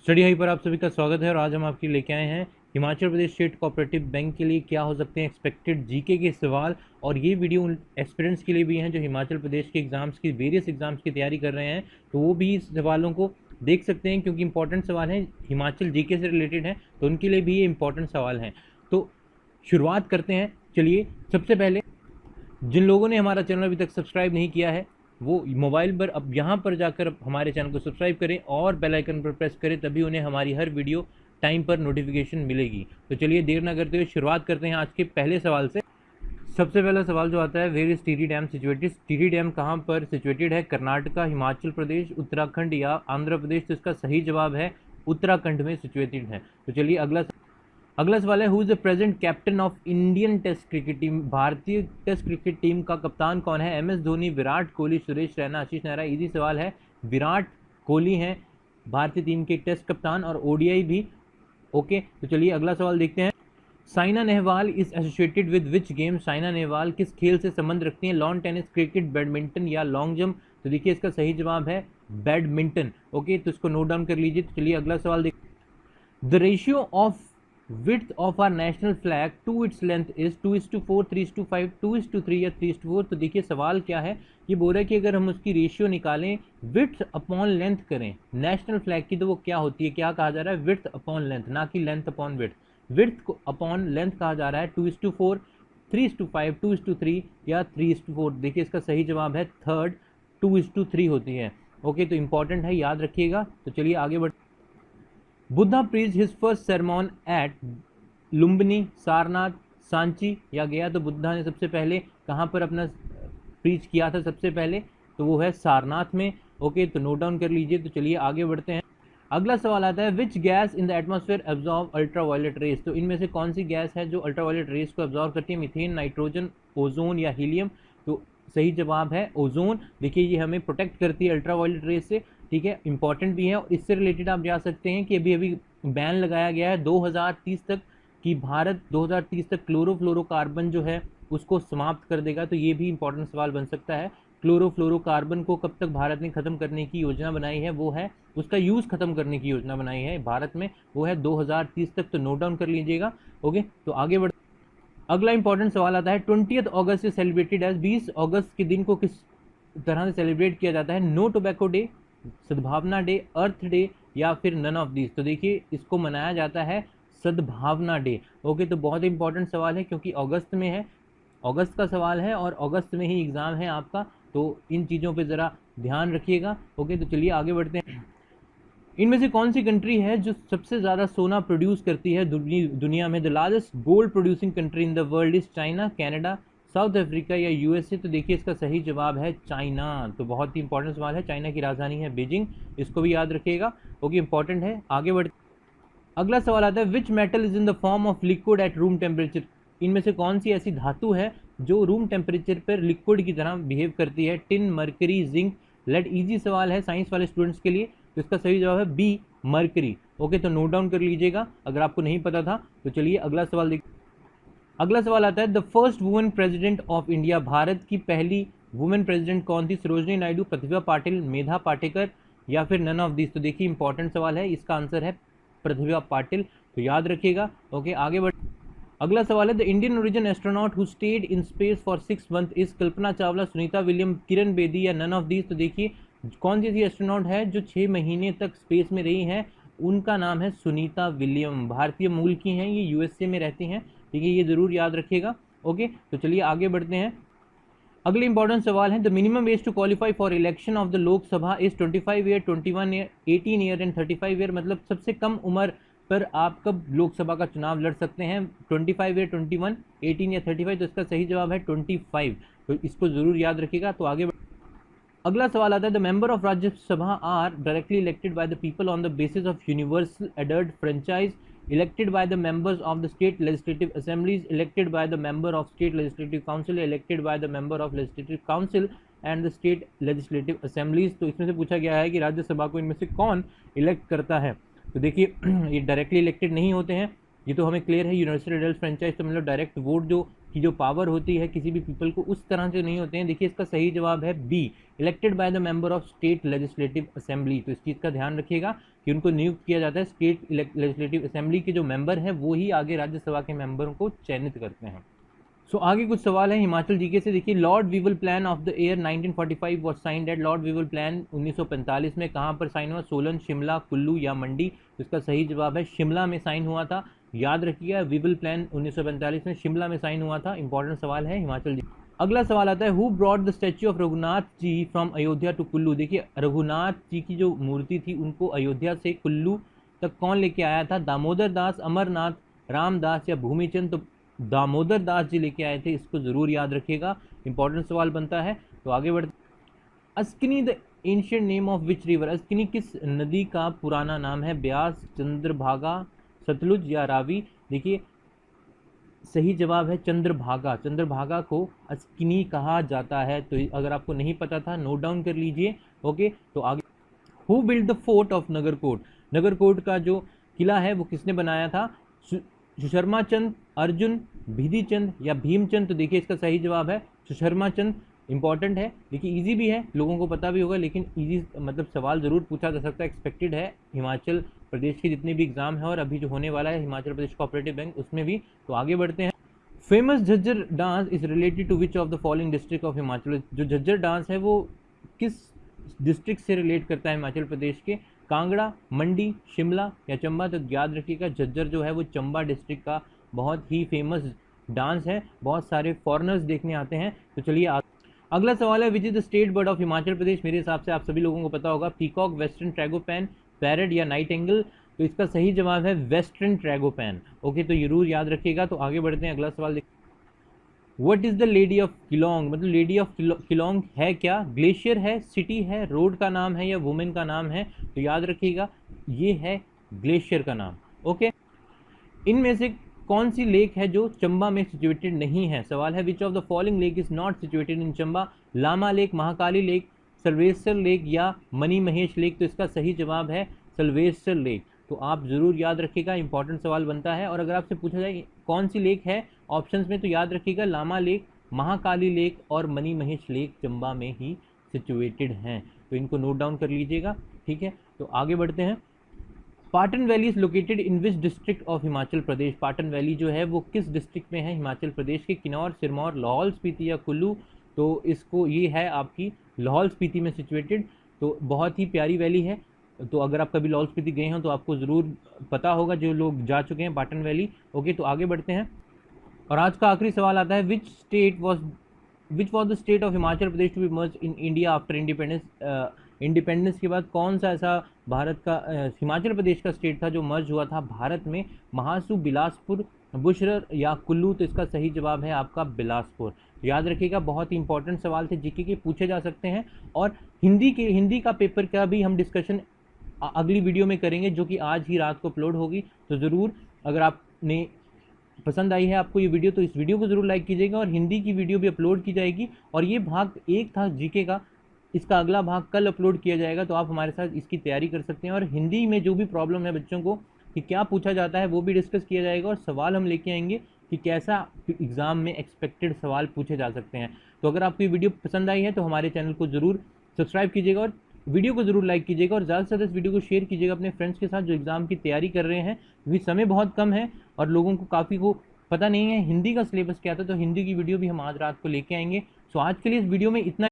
Study high पर आप सभी का स्वागत है और आज हम आपके लेके आए हैं Himachal Pradesh state cooperative bank के लिए क्या हो सकते हैं एक्सपेक्टेड जीके के सवाल। और ये वीडियो उन एस्पिरेंट्स के लिए भी हैं जो हिमाचल प्रदेश के एग्जाम्स की वेरियस एग्जाम्स की तैयारी कर रहे हैं, तो वो भी इस सवालों को देख सकते हैं क्योंकि इंपॉर्टेंट सवाल हैं, हिमाचल जीके से रिलेटेड हैं, तो उनके लिए भी ये इंपॉर्टेंट सवाल हैं। तो शुरुआत करते हैं। चलिए, सबसे पहले जिन लोगों ने हमारा चैनल अभी तक सब्सक्राइब नहीं किया है वो मोबाइल पर अब यहाँ पर जाकर हमारे चैनल को सब्सक्राइब करें और बेल आइकन पर प्रेस करें, तभी उन्हें हमारी हर वीडियो टाइम पर नोटिफिकेशन मिलेगी। तो चलिए देर ना करते हुए शुरुआत करते हैं आज के पहले सवाल से। सबसे पहला सवाल जो आता है, where is Tehri dam situated? Tehri dam कहाँ पर सिचुएटेड है? कर्नाटका, हिमाचल प्रदेश, उत्तराखंड या आंध्र प्रदेश? तो इसका सही जवाब है उत्तराखंड में सिचुएटेड है। तो चलिए अगला सवाल है, who is the present captain of Indian test cricket team? भारतीय टेस्ट क्रिकेट टीम का कप्तान कौन है? M S Dhoni, Virat Kohli, Suresh Raina, Ashish Nehra? Easy सवाल है, विराट कोहली हैं भारतीय टीम के टेस्ट कप्तान और ओडीआई भी। ओके, तो चलिए अगला सवाल देखते हैं। Saina Nehwal is associated with which game? Saina Nehwal किस खेल से संबंध रखती हैं? लॉन टेनिस, क्रिकेट, बैडमिंटन या लॉन्ग जंप? तो देखिए इसका सही जवाब है बैडमिंटन। ओके, तो इसको नोट डाउन कर लीजिए। तो चलिए अगला सवाल देखिए। The ratio of width of our national flag to its length is 2:4, 3:5, 2:3 या 3:4? तो देखिए सवाल क्या है, ये बोल रहा है कि अगर हम उसकी रेशियो निकालें width अपॉन लेंथ करें नेशनल फ्लैग की, तो वो क्या होती है? क्या कहा जा रहा है? width अपॉन लेंथ, ना कि लेंथ अपॉन width। width को अपॉन लेंथ कहा जा रहा है 2:4, 3:5, 2:3 या 3:4? देखिए इसका सही जवाब है थर्ड, 2:3 होती है। ओके, तो इंपॉर्टेंट है, याद रखिएगा। तो चलिए आगे बढ़। Buddha preach his first sermon at Lumbini, Sarnath, Sanchi या गया? तो बुद्धा ने सबसे पहले कहाँ पर अपना प्रीच किया था सबसे पहले? तो वो है सारनाथ में। ओके, तो नोट डाउन कर लीजिए। तो चलिए आगे बढ़ते हैं। अगला सवाल आता है, which gas in the atmosphere absorb ultraviolet rays? तो इनमें से कौन सी गैस है जो अल्ट्रावायलेट रेस को एब्जॉर्ब करती है? मीथेन, नाइट्रोजन, ओजोन या हीलियम? तो सही जवाब है ओजोन। देखिए ये हमें प्रोटेक्ट करती है अल्ट्रावायलेट रेस से, ठीक है, इंपॉर्टेंट भी है। और इससे रिलेटेड आप जा सकते हैं कि अभी अभी बैन लगाया गया है 2030 तक, कि भारत 2030 तक क्लोरोफ्लोरोकार्बन जो है उसको समाप्त कर देगा। तो ये भी इंपॉर्टेंट सवाल बन सकता है। क्लोरोफ्लोरोकार्बन को कब तक भारत ने खत्म करने की योजना बनाई है? वो है उसका यूज़ खत्म करने की योजना बनाई है भारत में, वो है 2030 तक। तो नोट डाउन कर लीजिएगा। ओके, तो आगे बढ़। अगला इंपॉर्टेंट सवाल आता है, 20 अगस्त से सेलिब्रेटेड एज? 20 अगस्त के दिन को किस तरह से सेलिब्रेट किया जाता है? नो टोबैको डे, सद्भावना डे, अर्थ डे या फिर नन ऑफ दिस? तो देखिए इसको मनाया जाता है सद्भावना डे। ओके, तो बहुत इंपॉर्टेंट सवाल है क्योंकि अगस्त में है, अगस्त का सवाल है और अगस्त में ही एग्ज़ाम है आपका, तो इन चीज़ों पे ज़रा ध्यान रखिएगा। ओके, तो चलिए आगे बढ़ते हैं। इनमें से कौन सी कंट्री है जो सबसे ज़्यादा सोना प्रोड्यूस करती है दुनिया में? The largest gold producing country in the world is China, Canada, south Africa या यूएसए? तो देखिए इसका सही जवाब है चाइना। तो बहुत ही इंपॉर्टेंट सवाल है। चाइना की राजधानी है बीजिंग, इसको भी याद रखिएगा। ओके, इंपॉर्टेंट है। आगे बढ़। अगला सवाल आता है, which metal is in the form of liquid at room temperature? इनमें से कौन सी ऐसी धातु है जो रूम टेम्परेचर पर लिक्विड की तरह बिहेव करती है? Tin, mercury, zinc, lead? Easy सवाल है साइंस वाले स्टूडेंट्स के लिए, तो इसका सही जवाब है बी, मरकरी। ओके, तो नोट डाउन कर लीजिएगा अगर आपको नहीं पता था। तो चलिए अगला सवाल देख। अगला सवाल आता है, the first women president of India? Bharat की पहली वुमेन प्रेसिडेंट कौन थी? सरोजनी नायडू, प्रतिभा पाटिल, मेधा पाटेकर या फिर नन ऑफ दिस? तो देखिए इंपॉर्टेंट सवाल है, इसका आंसर है प्रतिभा पाटिल, तो याद रखिएगा। ओके, आगे बढ़। अगला सवाल है, the Indian origin astronaut who stayed in space for 6 month is? Kalpana Chawla, Sunita William, Kiran Bedi या नन ऑफ दिस? तो देखिए कौन सी ऐसी एस्ट्रोनॉट है जो 6 महीने तक स्पेस में रही हैं? उनका नाम है सुनीता विलियम, भारतीय मूल की हैं, ये यूएसए में रहती हैं, ठीक है, ये जरूर याद रखिएगा। ओके, तो चलिए आगे बढ़ते हैं। अगले इंपॉर्टेंट सवाल है, the minimum age to qualify for election of the Lok Sabha is 25 year, 21 year, 18 year and 35 year? मतलब सबसे कम उम्र पर आप कब लोकसभा का चुनाव लड़ सकते हैं? 25 ईयर, 21, 18 या 35? तो इसका सही जवाब है 25। तो इसको जरूर याद रखिएगा। तो आगे अगला सवाल आता है, the member of Rajya Sabha are directly elected by the people on the basis of universal adult franchise, elected by the members of the state legislative assemblies, elected by the member of state legislative council, elected by the member of legislative council and the state legislative assemblies? तो इसमें से पूछा गया है कि राज्यसभा को इनमें से कौन इलेक्ट करता है? तो देखिए ये डायरेक्टली इलेक्टेड नहीं होते हैं, ये तो हमें क्लियर है। यूनिवर्सल एडल्ट फ्रेंचाइज तो मतलब डायरेक्ट वोट जो की जो पावर होती है किसी भी पीपल को, उस तरह से नहीं होते हैं। देखिए इसका सही जवाब है B, elected by the member of state legislative assembly. तो इस चीज़ का ध्यान रखिएगा कि उनको नियुक्त किया जाता है, स्टेट लेजिस्लेटिव असेंबली के जो मेंबर हैं वो ही आगे राज्यसभा के मेंबरों को चयनित करते हैं। आगे कुछ सवाल है हिमाचल जीके से। देखिए lord Wavell plan of the year 1945 was signed at, lord Wavell plan 1945 में कहाँ पर साइन हुआ? सोलन, शिमला, कुल्लू या मंडी? तो इसका सही जवाब है शिमला में साइन हुआ था। याद रखिएगा वीवल प्लान 1945 में शिमला में साइन हुआ था। इंपॉर्टेंट सवाल है हिमाचल जी। अगला सवाल आता है who brought the statue of Raghunath ji from Ayodhya to Kullu? देखिए रघुनाथ जी की जो मूर्ति थी उनको अयोध्या से कुल्लू तक कौन लेके आया था? दामोदर दास, अमरनाथ, रामदास या भूमिचंद? तो दामोदर दास जी लेके आए थे, इसको जरूर याद रखिएगा, इंपॉर्टेंट सवाल बनता है। तो आगे बढ़ते, Askini the ancient name of which river? Askini किस नदी का पुराना नाम है? ब्यास, चंद्रभागा, सतलुज या रावी? देखिए सही जवाब है चंद्रभागा। चंद्रभागा को अस्किनी कहा जाता है। तो अगर आपको नहीं पता था नोट डाउन कर लीजिए। ओके, तो आगे, who build the fort of Nagarkot? Nagarkot का जो किला है वो किसने बनाया था? सुशर्मा चंद, अर्जुन, भिधि चंद या भीमचंद? तो देखिए इसका सही जवाब है सुशर्मा चंद। इंपॉर्टेंट है, देखिए इजी भी है, लोगों को पता भी होगा, लेकिन इजी मतलब सवाल जरूर पूछा जा सकता है, एक्सपेक्टेड है हिमाचल प्रदेश के जितने भी एग्जाम है और अभी जो होने वाला है हिमाचल प्रदेश कोऑपरेटिव बैंक उसमें भी। तो आगे बढ़ते हैं। Famous Jhajjar dance is related to which of the following district of Himachal? जो झज्जर डांस है वो किस डिस्ट्रिक्ट से रिलेट करता है हिमाचल प्रदेश के? कांगड़ा, मंडी, शिमला या चंबा? तो याद रखिएगा झज्जर जो है वो चंबा डिस्ट्रिक्ट का बहुत ही फेमस डांस है, बहुत सारे फॉरेनर्स देखने आते हैं। तो चलिए अगला सवाल है which is the state bird of Himachal Pradesh? मेरे हिसाब से आप सभी लोगों को पता होगा, पीकॉक, वेस्टर्न ट्रैगोपैन, पैरट या नाइट एंगल? तो इसका सही जवाब है वेस्टर्न ट्रैगोपैन। ओके, तो जरूर याद रखिएगा। तो आगे बढ़ते हैं, अगला सवाल देखिए, what is the lady of Keylong? मतलब लेडी ऑफ किलोंग है क्या? ग्लेशियर है, सिटी है, रोड का नाम है या वुमेन का नाम है? तो याद रखिएगा ये है ग्लेशियर का नाम। ओके, इनमें से कौन सी लेक है जो चंबा में सिचुएटेड नहीं है? सवाल है which of the following lake is not situated in Chamba? Lama lake, Mahakali lake, Sarveshwar lake या मनी महेश लेक? तो इसका सही जवाब है सर्वेश्वर लेक। तो आप जरूर याद रखिएगा, इंपॉर्टेंट सवाल बनता है। और अगर आपसे पूछा जाए कौन सी लेक है ऑप्शंस में, तो याद रखिएगा लामा लेक, महाकाली लेक और मनी महेश लेक चंबा में ही सिचुएटेड हैं। तो इनको नोट डाउन कर लीजिएगा, ठीक है। तो आगे बढ़ते हैं। Patan valley is located in which district of Himachal Pradesh? Patan valley जो है वो किस डिस्ट्रिक्ट में है हिमाचल प्रदेश के? किन्नौर, सिरमौर, लाहौल स्पीति या कुल्लू? तो इसको ये है आपकी लाहौल स्पीति में सिचुएटेड। तो बहुत ही प्यारी वैली है। तो अगर आप कभी लाहौल स्पीति गए हैं तो आपको ज़रूर पता होगा, जो लोग जा चुके हैं, पाटन वैली। ओके, तो आगे बढ़ते हैं और आज का आखिरी सवाल आता है which was the state of Himachal Pradesh to be merge in India after independence? Independence के बाद कौन सा ऐसा भारत का हिमाचल प्रदेश का स्टेट था जो मर्ज हुआ था भारत में? महासू, बिलासपुर, बुशरर या कुल्लू? तो इसका सही जवाब है आपका बिलासपुर। याद रखिएगा, बहुत ही इंपॉर्टेंट सवाल थे, जीके के पूछे जा सकते हैं। और हिंदी का पेपर का भी हम डिस्कशन अगली वीडियो में करेंगे, जो कि आज ही रात को अपलोड होगी। तो ज़रूर अगर आपने पसंद आई है आपको ये वीडियो, तो इस वीडियो को ज़रूर लाइक कीजिएगा। और हिंदी की वीडियो भी अपलोड की जाएगी। और ये भाग 1 था जीके का, इसका अगला भाग कल अपलोड किया जाएगा। तो आप हमारे साथ इसकी तैयारी कर सकते हैं। और हिंदी में जो भी प्रॉब्लम है बच्चों को कि क्या पूछा जाता है वो भी डिस्कस किया जाएगा। और सवाल हम लेके आएंगे कि कैसा एग्ज़ाम में एक्सपेक्टेड सवाल पूछे जा सकते हैं। तो अगर आपको ये वीडियो पसंद आई है तो हमारे चैनल को ज़रूर सब्सक्राइब कीजिएगा और वीडियो को ज़रूर लाइक कीजिएगा। और ज़्यादा से ज़्यादा इस वीडियो को शेयर कीजिएगा अपने फ्रेंड्स के साथ जो एग्ज़ाम की तैयारी कर रहे हैं, क्योंकि समय बहुत कम है और लोगों को काफ़ी को पता नहीं है हिंदी का सिलेबस क्या था। तो हिंदी की वीडियो भी हम आज रात को लेके आएंगे। सो आज के लिए इस वीडियो में इतना